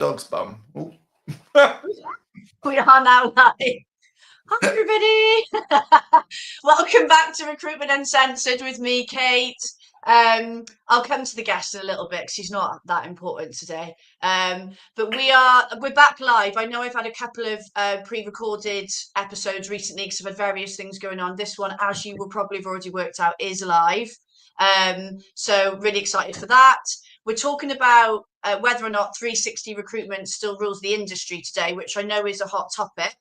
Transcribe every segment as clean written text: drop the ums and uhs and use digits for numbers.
Dog's bum. Ooh. We are now live. Hi, everybody. Welcome back to Recruitment Uncensored with me, Kate. I'll come to the guest in a little bit because he's not that important today. But we're back live. I know I've had a couple of pre-recorded episodes recently because I've had various things going on. This one, as you will probably have already worked out, is live. So really excited for that. We're talking about whether or not 360 recruitment still rules the industry today, which I know is a hot topic.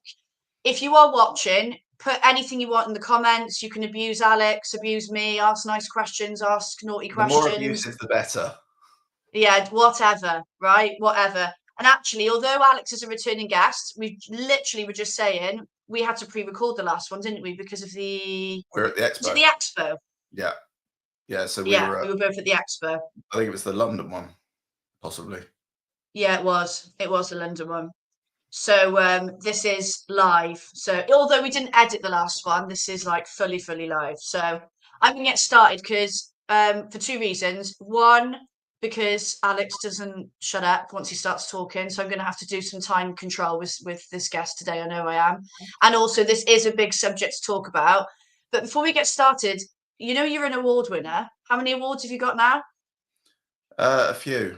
If you are watching, put anything you want in the comments. You can abuse Alex, abuse me, ask nice questions, ask naughty questions. The more abusive, the better. Yeah, whatever, right? Whatever. And actually, although Alex is a returning guest, we literally were just saying we had to pre-record the last one, didn't we? Because of we're at the expo. Was it the expo? Yeah. Yeah, so we were both at the expo. I think it was the London one, possibly. Yeah, it was the London one. So this is live. So although we didn't edit the last one, this is like fully live. So I'm gonna get started because for two reasons. One, because Alex doesn't shut up once he starts talking, so I'm gonna have to do some time control with this guest today. I know I am. And also this is a big subject to talk about. But before we get started, you know you're an award winner. How many awards have you got now? A few,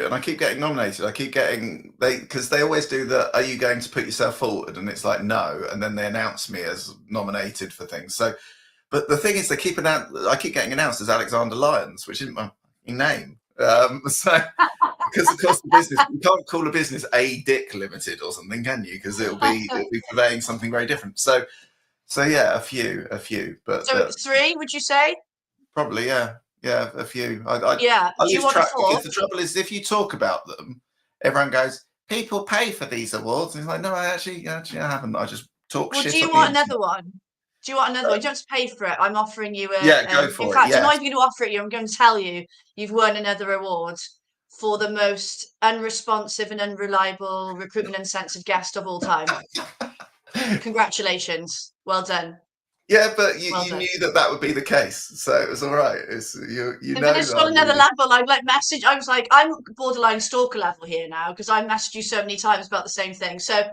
and I keep getting nominated. I keep getting because they always do the "Are you going to put yourself forward?" and it's like no, and then they announce me as nominated for things. So, but the thing is, I keep getting announced as Alexander Lyons, which isn't my name. So, because of course the business, you can't call a business A Dick Limited or something, can you? Because it'll be conveying something very different. So yeah, a few. But so 3, would you say? Probably, yeah. Yeah, a few. I lose track because the trouble is if you talk about them, everyone goes, people pay for these awards. And it's like, no, I actually haven't. I just talk shit. Do you want another one? Do you want another one? You don't have to pay for it. I'm offering you a... Yeah, go for it. In fact, I'm not even going to offer it you. I'm going to tell you you've won another award for the most unresponsive and unreliable Recruitment Uncensored guest of all time. Congratulations. Well done. Yeah, but you knew that would be the case, so it was all right. But it's on another level. I was like, I'm borderline stalker level here now because I messaged you so many times about the same thing. So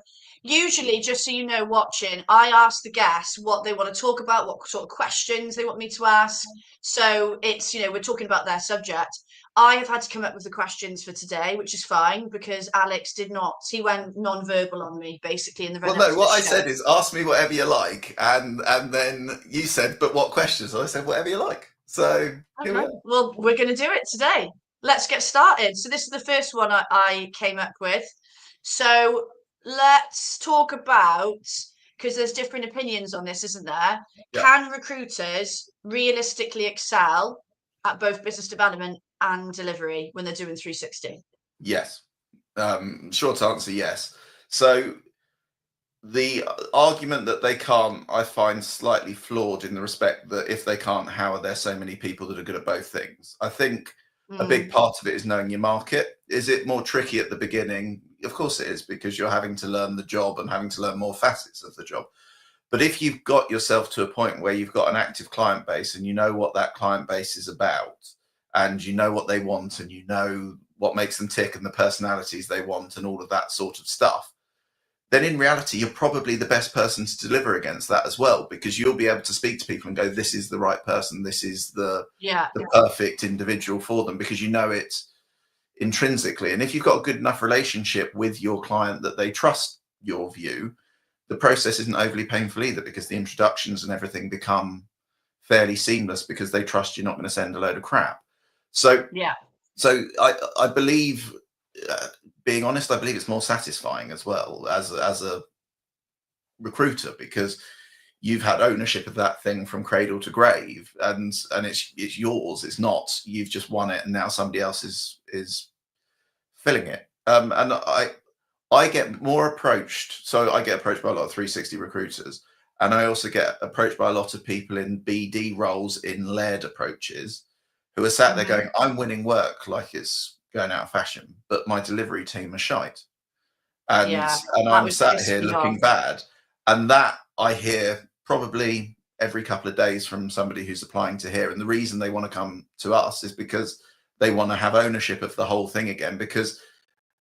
usually, just so you know, watching, I ask the guests what they want to talk about, what sort of questions they want me to ask. So it's, we're talking about their subject. I have had to come up with the questions for today, which is fine because Alex did not. He went non-verbal on me, basically, in the run. Well, no, what I said is ask me whatever you like, and then you said, but what questions? I said whatever you like. So here we are. Well, we're going to do it today. Let's get started. So this is the first one I came up with. So let's talk about, because there's different opinions on this, isn't there? Yeah. Can recruiters realistically excel at both business development and delivery when they're doing 360? Yes. Short answer, yes. So the argument that they can't, I find slightly flawed in the respect that if they can't, how are there so many people that are good at both things? I think a big part of it is knowing your market. Is it more tricky at the beginning? Of course it is, because you're having to learn the job and having to learn more facets of the job. But if you've got yourself to a point where you've got an active client base and you know what that client base is about and you know what they want and you know what makes them tick and the personalities they want and all of that sort of stuff, then in reality, you're probably the best person to deliver against that as well, because you'll be able to speak to people and go, this is the right person. This is the perfect individual for them, because you know it intrinsically. And if you've got a good enough relationship with your client that they trust your view, the process isn't overly painful either, because the introductions and everything become fairly seamless because they trust you're not going to send a load of crap. So I believe, being honest, I believe it's more satisfying as well as a recruiter, because you've had ownership of that thing from cradle to grave, and it's yours. It's not you've just won it and now somebody else is filling it. And I get more approached. So I get approached by a lot of 360 recruiters, and I also get approached by a lot of people in BD roles, in led approaches, who are sat there going, I'm winning work like it's going out of fashion, but my delivery team are shite. And I'm sat here looking bad. And that I hear probably every couple of days from somebody who's applying to here. And the reason they want to come to us is because they want to have ownership of the whole thing again, because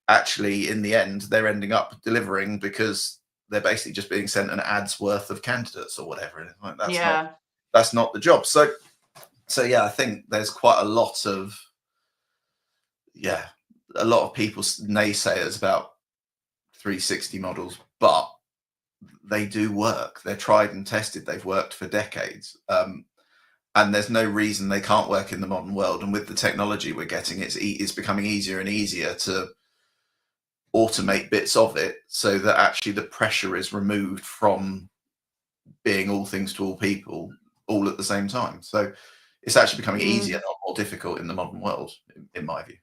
actually in the end they're ending up delivering because they're basically just being sent an ad's worth of candidates or whatever. And like, that's not the job. So yeah, I think there's quite a lot of people naysayers about 360 models, but they do work. They're tried and tested. They've worked for decades. And there's no reason they can't work in the modern world. And with the technology we're getting, it's becoming easier and easier to automate bits of it so that actually the pressure is removed from being all things to all people all at the same time. So it's actually becoming easier, not more difficult in the modern world, in my view.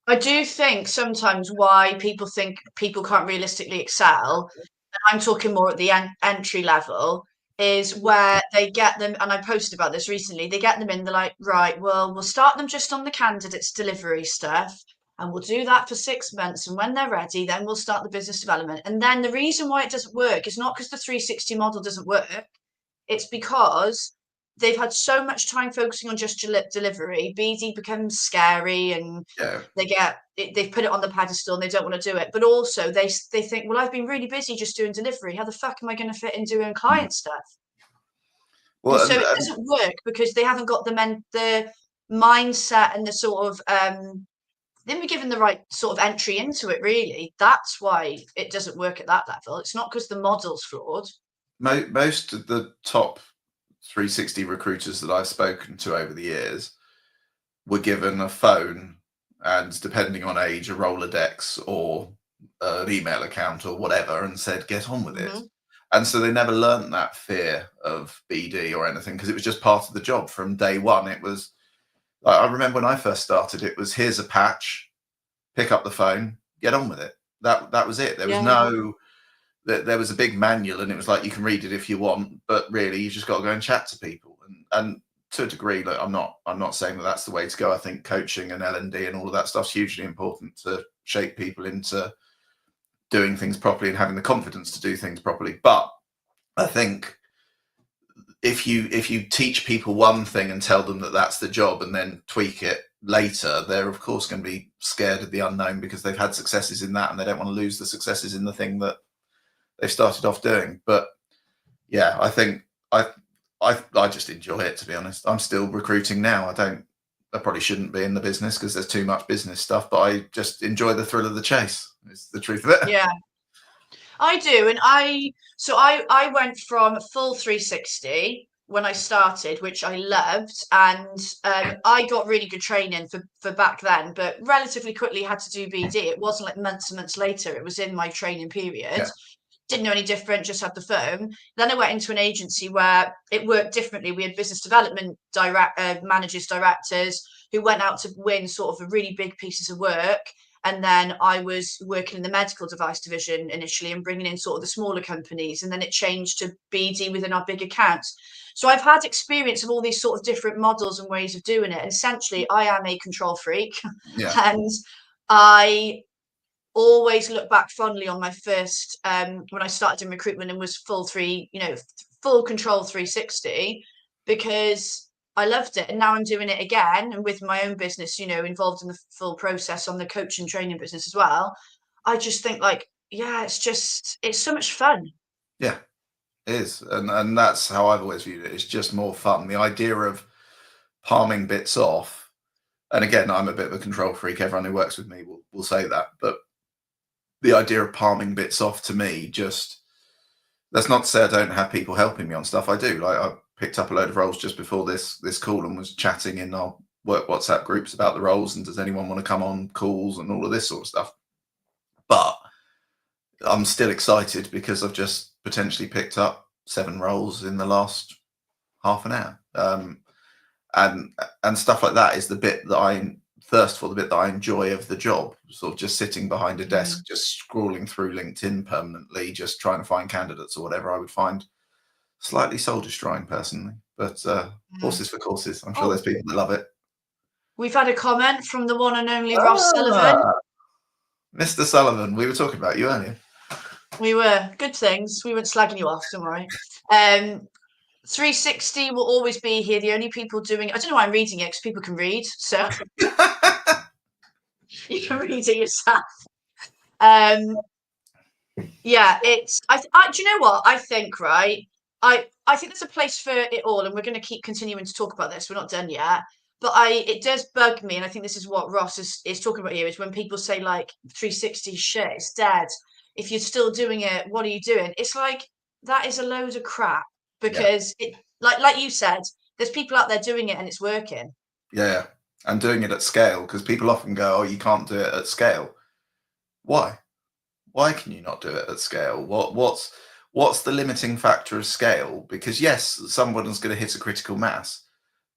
I do think sometimes why people think people can't realistically excel, and I'm talking more at the entry level, is where they get them, and I posted about this recently, they get them in, they're like, right, well, we'll start them just on the candidates delivery stuff, and we'll do that for 6 months, and when they're ready, then we'll start the business development. And then the reason why it doesn't work is not because the 360 model doesn't work, it's because they've had so much time focusing on just delivery. BD becomes scary, and they've put it on the pedestal and they don't want to do it. But also they think, well, I've been really busy just doing delivery. How the fuck am I going to fit in doing client stuff? Well, so it doesn't work because they haven't got the mindset and the sort of then we're given the right sort of entry into it. Really, that's why it doesn't work at that level. It's not because the model's flawed. Most of the top 360 recruiters that I've spoken to over the years were given a phone and, depending on age, a Rolodex or an email account or whatever, and said, get on with it. And so they never learned that fear of BD or anything, because it was just part of the job from day one. It was, I remember when I first started, it was, here's a patch, pick up the phone, get on with it. That was it. There was there was a big manual, and it was like, you can read it if you want, but really you just got to go and chat to people. And to a degree, like, I'm not saying that that's the way to go. I think coaching and L&D and all of that stuff's hugely important to shape people into doing things properly and having the confidence to do things properly. But I think if you teach people one thing and tell them that that's the job and then tweak it later, they're of course going to be scared of the unknown because they've had successes in that and they don't want to lose the successes in the thing that they started off doing. But yeah, I think I just enjoy it, to be honest. I'm still recruiting now. I probably shouldn't be in the business because there's too much business stuff, but I just enjoy the thrill of the chase. Is the truth of it. Yeah, I do. And I went from full 360 when I started, which I loved, and I got really good training for back then, but relatively quickly had to do BD. It wasn't like months and months later. It was in my training period. Didn't know any different, just had the phone. Then I went into an agency where it worked differently. We had business development managers, directors who went out to win sort of a really big pieces of work. And then I was working in the medical device division initially and bringing in sort of the smaller companies. And then it changed to BD within our big accounts. So I've had experience of all these sort of different models and ways of doing it. And essentially, I am a control freak. And I always look back fondly on my first when I started in recruitment and was full control 360, because I loved it. And now I'm doing it again, and with my own business, involved in the full process on the coaching training business as well. I just think it's so much fun. Yeah, it is. And that's how I've always viewed it. It's just more fun. The idea of palming bits off, and again, I'm a bit of a control freak. Everyone who works with me will say that, but the idea of palming bits off, to me, that's not to say I don't have people helping me on stuff. I do. Like, I picked up a load of roles just before this call and was chatting in our work WhatsApp groups about the roles and does anyone want to come on calls and all of this sort of stuff. But I'm still excited because I've just potentially picked up 7 roles in the last half an hour. And stuff like that is the bit that I thirst for, the bit that I enjoy of the job, sort of just sitting behind a desk, just scrolling through LinkedIn permanently, just trying to find candidates or whatever. I would find slightly soul destroying personally, but horses for courses. I'm sure there's people that love it. We've had a comment from the one and only Ross Sullivan. Mr. Sullivan, we were talking about you earlier. We were. Good things. We weren't slagging you off, don't worry. 360 will always be here. The only people doing, I don't know why I'm reading it, because people can read. So You can read it yourself. Yeah, it's. Do you know what I think? Right, I think there's a place for it all, and we're going to keep continuing to talk about this. We're not done yet, but it does bug me, and I think this is what Ross is talking about here. Is when people say like 360 shit, it's dead. If you're still doing it, what are you doing? It's like that is a load of crap Yeah, because it, like you said, there's people out there doing it and it's working. yeah, and doing it at scale, because people often go, "Oh, you can't do it at scale." Why? Why can you not do it at scale? What's the limiting factor of scale? Because yes, someone's going to hit a critical mass,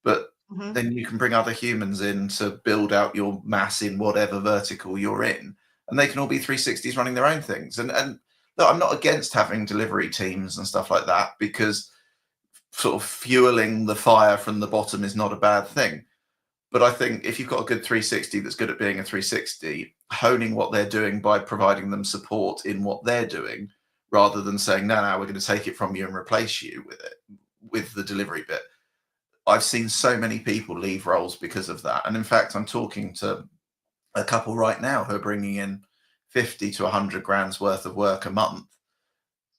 but Hmm. then you can bring other humans in to build out your mass in whatever vertical you're in, and they can all be 360s running their own things. And look, I'm not against having delivery teams and stuff like that, because sort of fueling the fire from the bottom is not a bad thing. But I think if you've got a good 360 that's good at being a 360, honing what they're doing by providing them support in what they're doing, rather than saying, no, we're going to take it from you and replace you with it, with the delivery bit. I've seen so many people leave roles because of that. And in fact, I'm talking to a couple right now who are bringing in 50 to 100 grand's worth of work a month,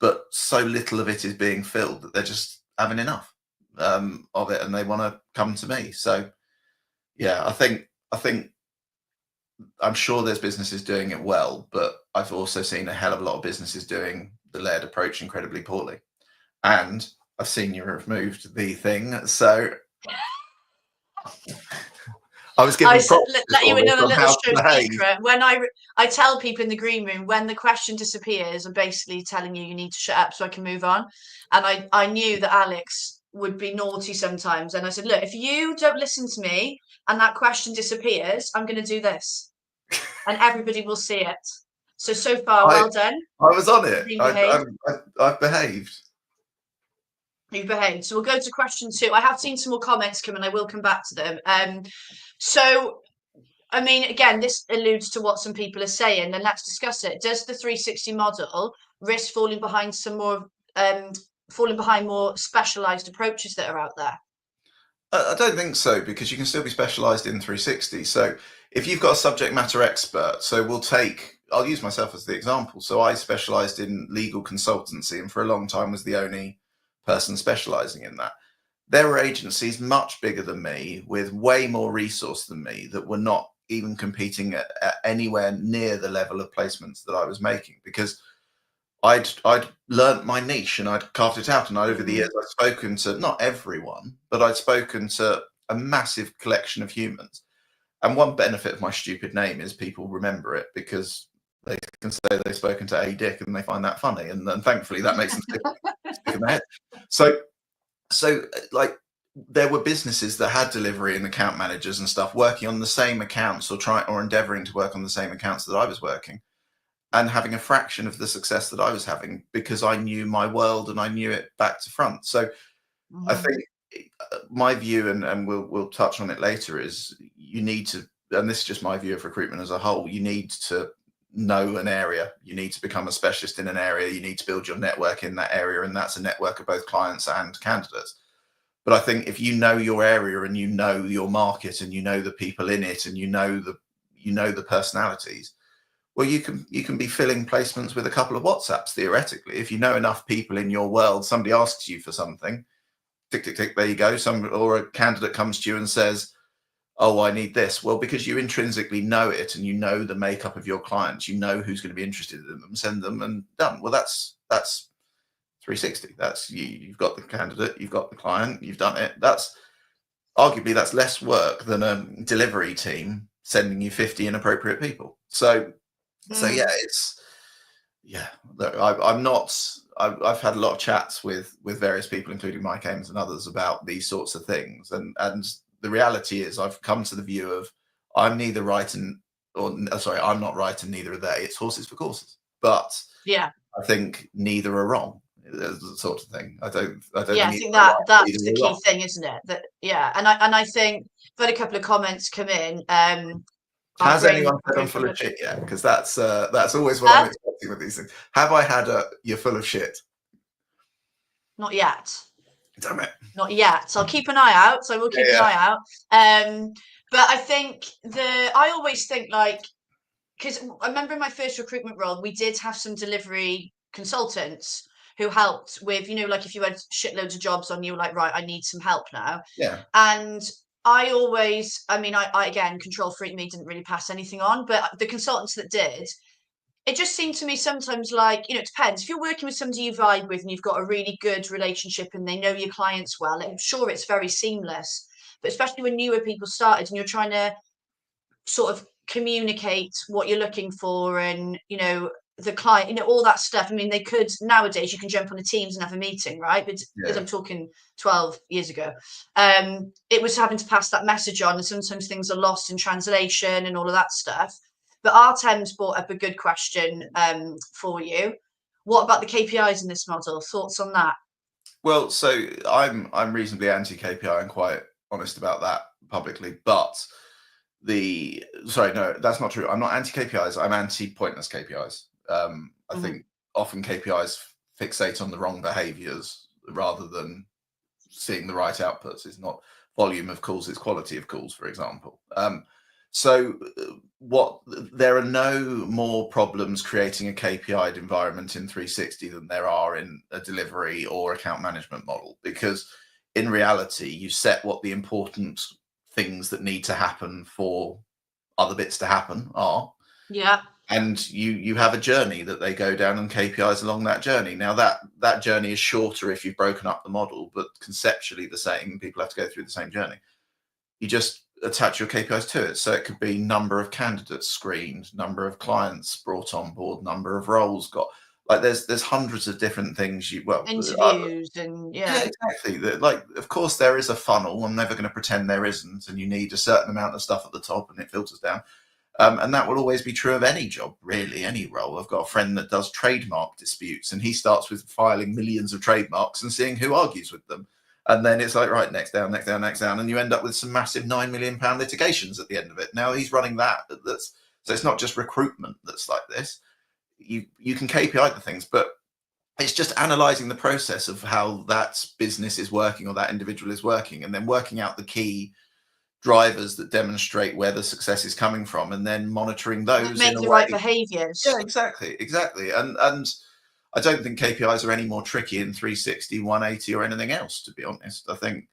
but so little of it is being filled that they're just having enough of it, and they want to come to me. So yeah, I think I'm sure there's businesses doing it well, but I've also seen a hell of a lot of businesses doing the layered approach incredibly poorly. And I've seen you removed the thing, so I was given props Let you before in this on a on little how show to behave. secret. When I tell people in the green room when the question disappears, I'm basically telling you need to shut up so I can move on. And I knew that Alex would be naughty sometimes, and I said, look, if you don't listen to me and that question disappears, I'm going to do this, and everybody will see it. So far, I well done. I was on You've it. been behaved. I've behaved. You've behaved. So we'll go to question 2. I have seen some more comments come and I will come back to them. So I mean, again, this alludes to what some people are saying, and let's discuss it. Does the 360 model risk falling behind falling behind more specialised approaches that are out there? I don't think so, because you can still be specialised in 360. So if you've got a subject matter expert, I'll use myself as the example. So I specialised in legal consultancy, and for a long time was the only person specialising in that. There were agencies much bigger than me with way more resource than me that were not even competing at anywhere near the level of placements that I was making, because I'd learnt my niche and I'd carved it out. And over the years, I'd spoken to not everyone, but I'd spoken to a massive collection of humans. And one benefit of my stupid name is people remember it, because they can say they've spoken to a Dick and they find that funny, and thankfully that makes them stick in their head. So like, there were businesses that had delivery and account managers and stuff working on the same accounts, or endeavoring to work on the same accounts that I was working, and having a fraction of the success that I was having, because I knew my world and I knew it back to front. So I think my view, and we'll touch on it later, is you need to, and this is just my view of recruitment as a whole, you need to know an area, you need to become a specialist in an area, you need to build your network in that area, and that's a network of both clients and candidates. But I think if you know your area and you know your market and you know the people in it and you know the personalities, well, you can be filling placements with a couple of WhatsApps theoretically. If you know enough people in your world, somebody asks you for something, tick tick tick, there you go. Or a candidate comes to you and says, oh, I need this. Well, because you intrinsically know it and you know the makeup of your clients, you know who's going to be interested in them, send them, and done. Well, that's 360. That's you've got the candidate, you've got the client, you've done it. That's arguably that's less work than a delivery team sending you 50 inappropriate people. So yeah, I'm not. I've had a lot of chats with various people, including Mike Ames and others, about these sorts of things, and the reality is, I've come to the view of I'm neither right I'm not right and neither are they. It's horses for courses, but Yeah. I think neither are wrong. The sort of thing. I don't. Yeah, I think that's the key thing, isn't it? That and I think I've had a couple of comments come in. Has anyone said I'm full of shit yet? Because that's always what I'm expecting with these things. Have I had you're full of shit? Not yet. Damn it. Not yet. So I'll keep an eye out. So I will keep an eye out. But I think I always think like, because I remember in my first recruitment role, we did have some delivery consultants who helped with, like if you had shitloads of jobs on, you were like, right, I need some help now. Yeah. And I again, control freak me, didn't really pass anything on, but the consultants that did, it just seemed to me sometimes like, it depends. If you're working with somebody you vibe with and you've got a really good relationship and they know your clients well, I'm sure it's very seamless. But especially when newer people started and you're trying to sort of communicate what you're looking for and, the client, all that stuff. I mean, they could nowadays, you can jump on the Teams and have a meeting, right? But Yeah. I'm talking 12 years ago. It was having to pass that message on, and sometimes things are lost in translation and all of that stuff. But Artem's brought up a good question for you. What about the KPIs in this model? Thoughts on that? Well, so I'm reasonably anti KPI and quite honest about that publicly, but sorry, no, that's not true. I'm not anti KPIs. I'm anti pointless KPIs. I think often KPIs fixate on the wrong behaviors rather than seeing the right outputs. It's not volume of calls, it's quality of calls, for example. There are no more problems creating a KPI'd environment in 360 than there are in a delivery or account management model, because in reality, you set what the important things that need to happen for other bits to happen are. Yeah. And you have a journey that they go down and KPIs along that journey. Now that journey is shorter if you've broken up the model, but conceptually the same. People have to go through the same journey. You just attach your KPIs to it. So it could be number of candidates screened, number of clients brought on board, number of roles got. Like there's hundreds of different things interviews and yeah, exactly. Like, of course, there is a funnel. I'm never going to pretend there isn't, and you need a certain amount of stuff at the top, and it filters down. And that will always be true of any job, really, any role. I've got a friend that does trademark disputes, and he starts with filing millions of trademarks and seeing who argues with them. And then it's like, right, next down, next down, next down. And you end up with some massive £9 million litigations at the end of it. Now he's running that. So it's not just recruitment that's like this. You can KPI the things, but it's just analysing the process of how that business is working or that individual is working, and then working out the key drivers that demonstrate where the success is coming from, and then monitoring those. Make the right behaviours. Yeah, exactly. And I don't think KPIs are any more tricky in 360, 180, or anything else, to be honest. I think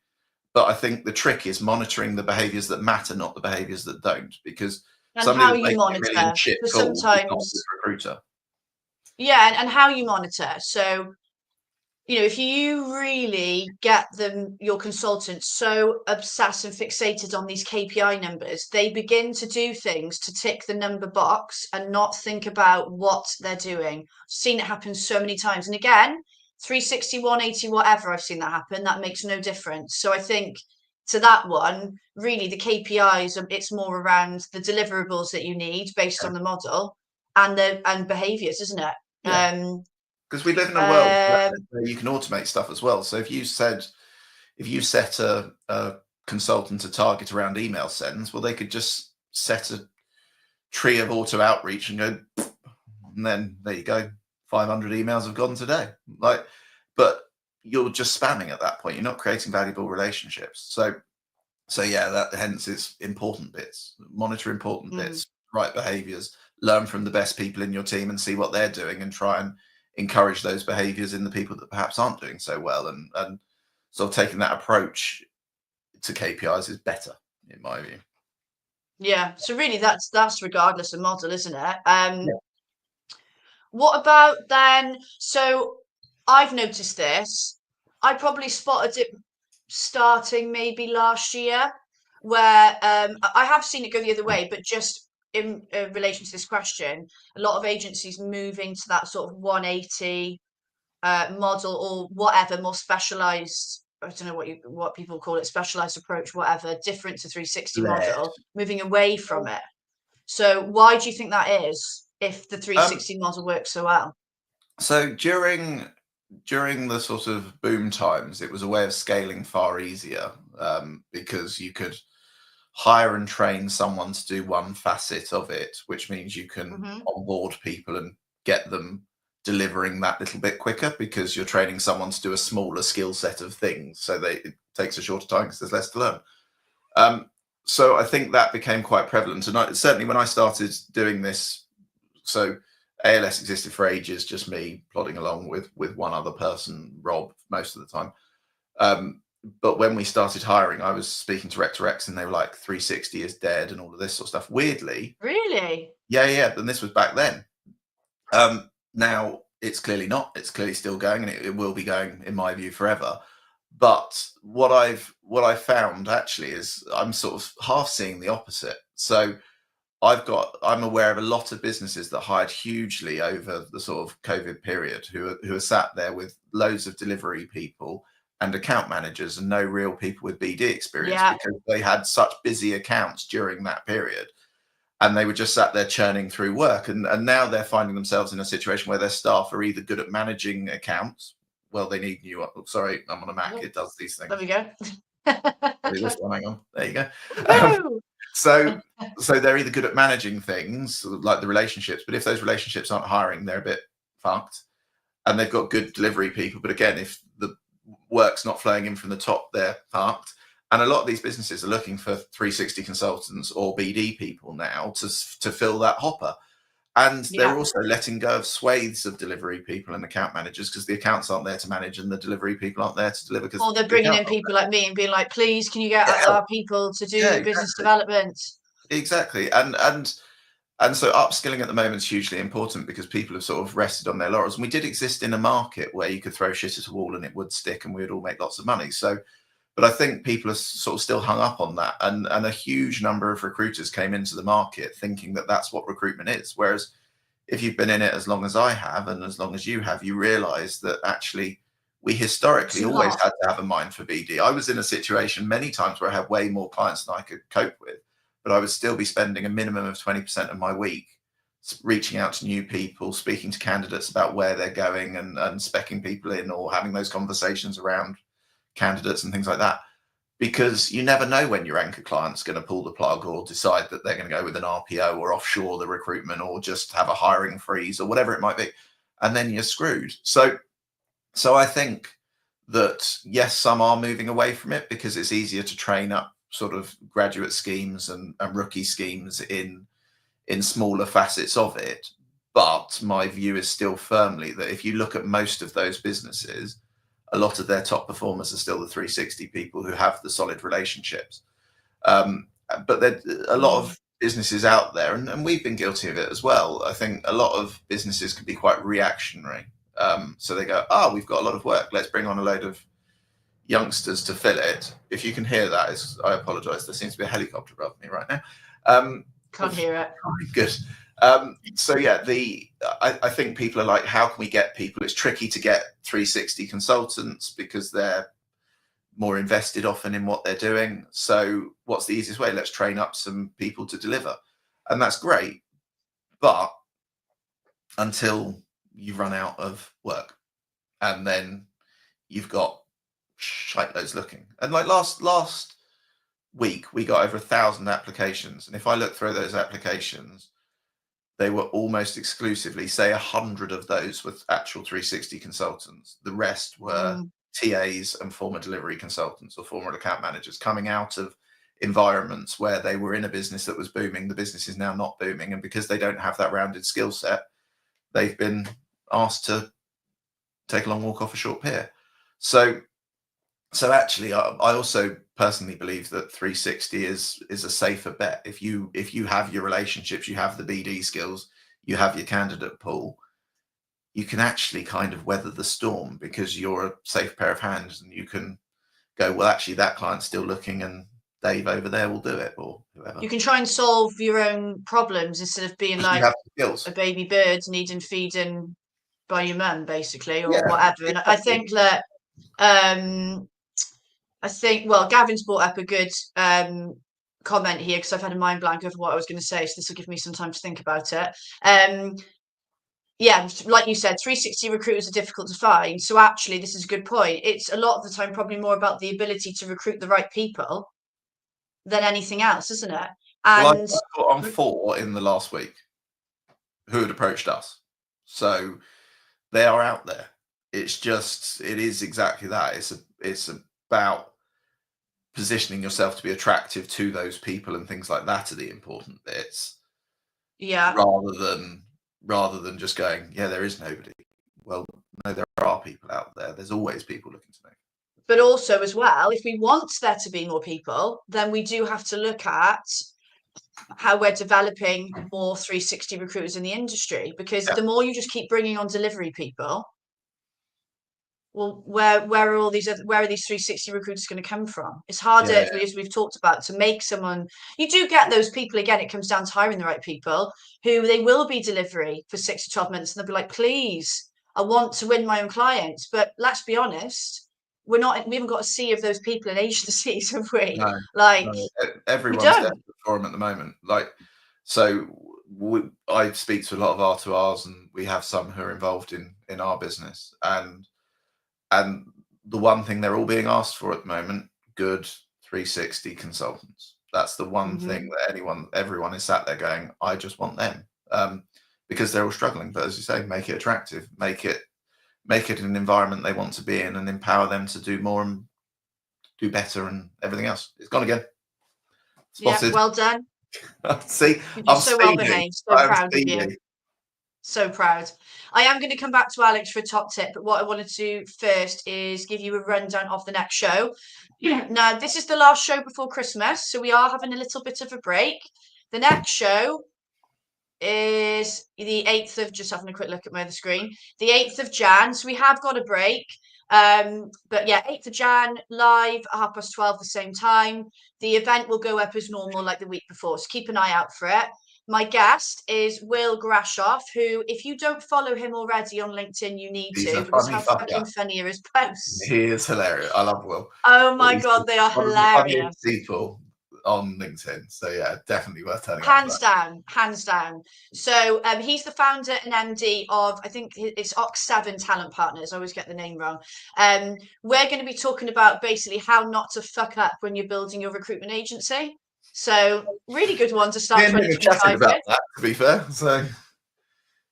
the trick is monitoring the behaviours that matter, not the behaviours that don't, because and how you monitor. Sometimes recruiter. Yeah, and how you monitor. So, if you really get your consultants so obsessed and fixated on these KPI numbers, they begin to do things to tick the number box and not think about what they're doing. I've seen it happen so many times. And again, 360, 180, whatever, I've seen that happen. That makes no difference. So I think to that one, really the KPIs, it's more around the deliverables that you need based on the model and behaviors, isn't it? Yeah. Because we live in a world where you can automate stuff as well. So if you set a consultant a target around email sends, well, they could just set a tree of auto outreach and go, and then there you go, 500 emails have gone today. But you're just spamming at that point. You're not creating valuable relationships. So yeah, that hence it's important bits. Monitor important bits, right behaviors, learn from the best people in your team and see what they're doing, and try and encourage those behaviors in the people that perhaps aren't doing so well. And sort of taking that approach to KPIs is better, in my view. Yeah. So really that's regardless of model, isn't it? What about then? So I've noticed this. I probably spotted it starting maybe last year, where I have seen it go the other way, but just in relation to this question, a lot of agencies moving to that sort of 180 model or whatever, more specialised. I don't know what people call it, specialised approach, whatever, different to 360 model, moving away from it. So why do you think that is, if the 360 model works so well? So during the sort of boom times, it was a way of scaling far easier, because you could hire and train someone to do one facet of it, which means you can onboard people and get them delivering that little bit quicker, because you're training someone to do a smaller skill set of things. So it takes a shorter time because there's less to learn. so I think that became quite prevalent, and certainly when I started doing this, so ALS existed for ages, just me plodding along with one other person, Rob, most of the time. But when we started hiring, I was speaking to Rec and they were like, 360 is dead and all of this sort of stuff. Weirdly, Really? yeah. And this was back then. Now it's clearly not. It's clearly still going, and it will be going, in my view, forever. But what I've found actually is I'm sort of half seeing the opposite. So I'm aware of a lot of businesses that hired hugely over the sort of COVID period who are sat there with loads of delivery people and account managers and no real people with BD experience, Yeah. because they had such busy accounts during that period. And they were just sat there churning through work. And now they're finding themselves in a situation where their staff are either good at managing accounts. Well, they need new. Sorry, I'm on a Mac. It does these things. There we go. This one, hang on. There you go. Woo! So they're either good at managing things like the relationships, but if those relationships aren't hiring, they're a bit fucked. And they've got good delivery people, but again, if the work's not flowing in from the top, they're fucked. And a lot of these businesses are looking for 360 consultants or BD people now to fill that hopper. And they're also letting go of swathes of delivery people and account managers because the accounts aren't there to manage and the delivery people aren't there to deliver. Or they're bringing in people like me and being like, please, can you get our people to do business development? Exactly. And so upskilling at the moment is hugely important because people have sort of rested on their laurels. And we did exist in a market where you could throw shit at a wall and it would stick and we would all make lots of money. So, but I think people are sort of still hung up on that. And a huge number of recruiters came into the market thinking that that's what recruitment is. Whereas if you've been in it as long as I have and as long as you have, you realize that actually we historically always had to have a mind for BD. I was in a situation many times where I had way more clients than I could cope with, but I would still be spending a minimum of 20% of my week reaching out to new people, speaking to candidates about where they're going and speccing people in or having those conversations around candidates and things like that. Because you never know when your anchor client's going to pull the plug or decide that they're going to go with an RPO or offshore the recruitment or just have a hiring freeze or whatever it might be. And then you're screwed. So I think that, yes, some are moving away from it because it's easier to train up sort of graduate schemes and rookie schemes in smaller facets of it. But my view is still firmly that if you look at most of those businesses, a lot of their top performers are still the 360 people who have the solid relationships. But there's a lot of businesses out there, and we've been guilty of it as well. I think a lot of businesses can be quite reactionary. So they go, we've got a lot of work. Let's bring on a load of youngsters to fill it. If you can hear that, I apologise. There seems to be a helicopter above me right now. Can't hear it. Good. So yeah, I think people are like, how can we get people? It's tricky to get 360 consultants because they're more invested often in what they're doing. So what's the easiest way? Let's train up some people to deliver. And that's great. But until you run out of work and then you've got shite loads looking. And like last week, we got over 1,000 applications. And if I look through those applications, they were almost exclusively, say 100 of those were actual 360 consultants. The rest were TAs and former delivery consultants or former account managers coming out of environments where they were in a business that was booming. The business is now not booming. And because they don't have that rounded skill set, they've been asked to take a long walk off a short pier. So actually, I also personally believe that 360 is a safer bet. If you have your relationships, you have the BD skills, you have your candidate pool, you can actually kind of weather the storm because you're a safe pair of hands and you can go, well, actually, that client's still looking and Dave over there will do it, or whoever. You can try and solve your own problems instead of being like a baby bird needing feeding by your mum, basically, or whatever. And I think that well, Gavin's brought up a good comment here because I've had a mind blank over what I was going to say, so this will give me some time to think about it. Yeah, like you said, 360 recruiters are difficult to find. So actually, this is a good point. It's a lot of the time probably more about the ability to recruit the right people than anything else, isn't it? And I got on 4 in the last week who had approached us. So they are out there. It's just, it is exactly that. It's about positioning yourself to be attractive to those people and things like that are the important bits. Yeah. Rather than just going, yeah, there is nobody. Well, no, there are people out there. There's always people looking to move. But also as well, if we want there to be more people, then we do have to look at how we're developing more 360 recruiters in the industry, because the more you just keep bringing on delivery people, well, where are these 360 recruiters going to come from? It's harder, as we've talked about, to make someone. You do get those people, again, it comes down to hiring the right people who they will be delivery for 6 to 12 months, and they'll be like, please, I want to win my own clients. But let's be honest, we haven't got a sea of those people in agencies, have we? No, everyone's don't. desperate for them at the moment. I speak to a lot of R2Rs, and we have some who are involved in our business, and the one thing they're all being asked for at the moment, good 360 consultants. That's the one thing that everyone is sat there going, I just want them, because they're all struggling. But as you say, make it attractive, make it an environment they want to be in, and empower them to do more and do better and everything else. It's gone again. Spotted. Yeah, well done. See, I'm so well behaved. So proud of you. So proud. I am going to come back to Alex for a top tip, but what I wanted to do first is give you a rundown of the next show. Now, this is the last show before Christmas, so we are having a little bit of a break. The next show is the 8th of, just having a quick look at my other screen, the 8th of Jan. So we have got a break. But yeah, 8th of Jan, live at 12:30 the same time. The event will go up as normal like the week before, so keep an eye out for it. My guest is Will Grashoff, who, if you don't follow him already on LinkedIn, you need to, because how fucking funny are his posts? He is hilarious. I love Will. Oh my God, they are hilarious. People on LinkedIn. So yeah, definitely worth telling. Hands down. So he's the founder and MD of, I think it's Ox7 Talent Partners. I always get the name wrong. We're going to be talking about basically how not to fuck up when you're building your recruitment agency. So really good one to start 2025 about with. that, to be fair. So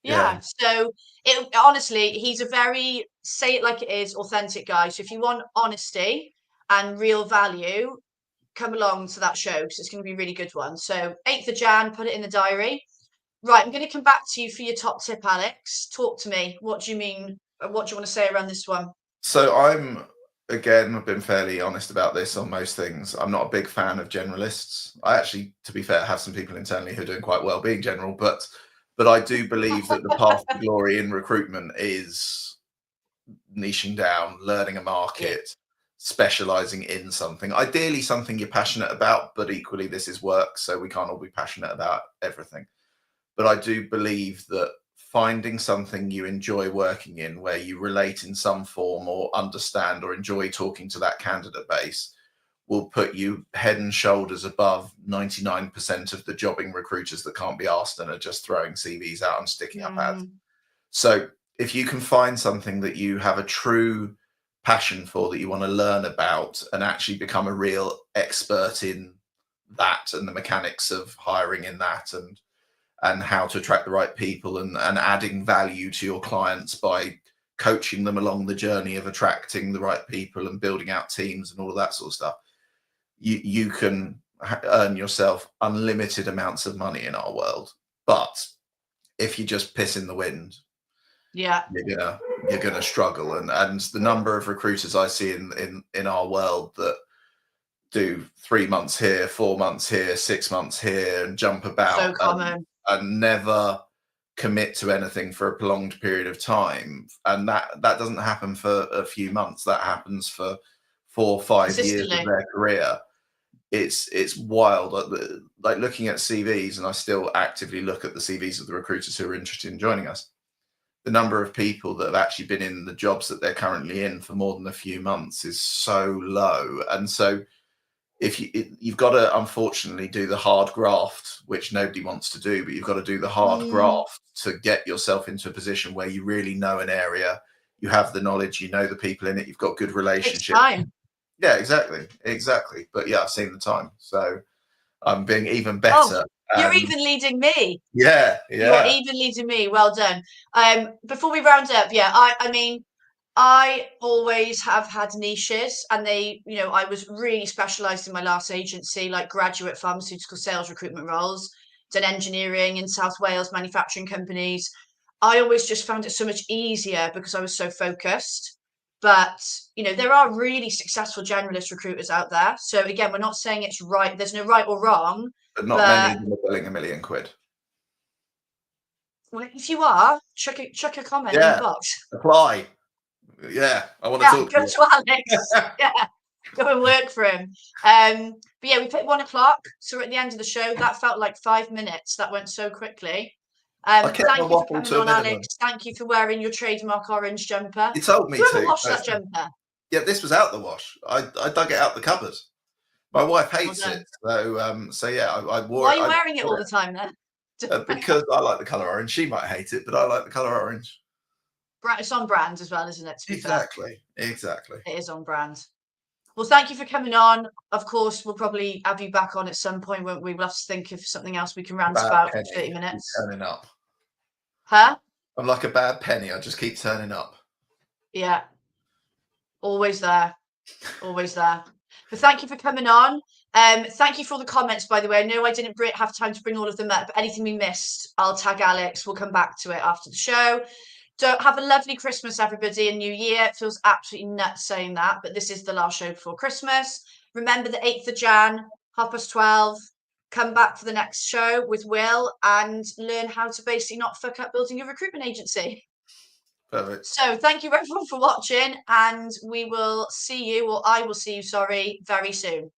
yeah. So honestly, he's a very, say it like it is, authentic guy. So if you want honesty and real value, come along to that show, because it's going to be a really good one. So 8th of Jan, put it in the diary. Right, I'm going to come back to you for your top tip, Alex. Talk to me. What do you mean? What do you want to say around this one? So I've been fairly honest about this on most things. I'm not a big fan of generalists. I actually, to be fair, have some people internally who are doing quite well being general, but I do believe that the path to glory in recruitment is niching down, learning a market, specializing in something, ideally something you're passionate about, but equally this is work, so we can't all be passionate about everything. But I do believe that finding something you enjoy working in, where you relate in some form or understand or enjoy talking to that candidate base, will put you head and shoulders above 99% of the jobbing recruiters that can't be asked and are just throwing CVs out and sticking up ads. So if you can find something that you have a true passion for, that you want to learn about and actually become a real expert in that and the mechanics of hiring in that, and how to attract the right people, and adding value to your clients by coaching them along the journey of attracting the right people and building out teams and all of that sort of stuff, you can earn yourself unlimited amounts of money in our world. But if you just piss in the wind, you're gonna struggle. And the number of recruiters I see in our world that do 3 months here, 4 months here, 6 months here, and jump about, so common, and never commit to anything for a prolonged period of time. And that doesn't happen for a few months. That happens for 4 or 5 years of their career. It's wild. Like looking at CVs, and I still actively look at the CVs of the recruiters who are interested in joining us. The number of people that have actually been in the jobs that they're currently in for more than a few months is so low. And so if you've got to, unfortunately, do the hard graft, which nobody wants to do, but you've got to do the hard graft to get yourself into a position where you really know an area, you have the knowledge, you know the people in it, you've got good relationships. It's time. Yeah, exactly. But yeah, I've seen the time, so I'm being even better. You're even leading me. Yeah. You're even leading me. Well done. Before we round up, I mean, I always have had niches, and they, I was really specialised in my last agency, like graduate pharmaceutical sales recruitment roles, done engineering in South Wales, manufacturing companies. I always just found it so much easier because I was so focused. But, there are really successful generalist recruiters out there. So again, we're not saying it's right. There's no right or wrong. But not many of them are billing £1 million. Well, if you are, chuck a comment in Yeah, the box. apply. Yeah, I want to Yeah, talk go to you. to Alex. Yeah, go and work for him. But yeah, we picked 1 o'clock, so we're at the end of the show. That felt like 5 minutes. That went so quickly. I kept my Thank you for waffle coming to a on, minimum. Alex. Thank you for wearing your trademark orange jumper. You told me Whoever to. washed that jumper? Yeah, this was out the wash. I dug it out the cupboard. My wife hates Well it, so yeah, I wore Why it. are you wearing it all the time then? Because I like the color orange. She might hate it, but I like the color orange. It's on brand as well, isn't it? To be fair, Exactly. it is on brand. Well, thank you for coming on. Of course, we'll probably have you back on at some point, won't we? We'll have to think of something else we can rant about for 30 minutes. Turning up. Huh? I'm like a bad penny. I just keep turning up. Yeah. Always there. Always there. But thank you for coming on. Thank you for all the comments, by the way. I know I didn't have time to bring all of them up, but anything we missed, I'll tag Alex. We'll come back to it after the show. So have a lovely Christmas, everybody, and New Year. It feels absolutely nuts saying that, but this is the last show before Christmas. Remember the 8th of Jan, 12:30. Come back for the next show with Will and learn how to basically not fuck up building your recruitment agency. Perfect. So thank you everyone for watching, and we will see you, or I will see you, sorry, very soon.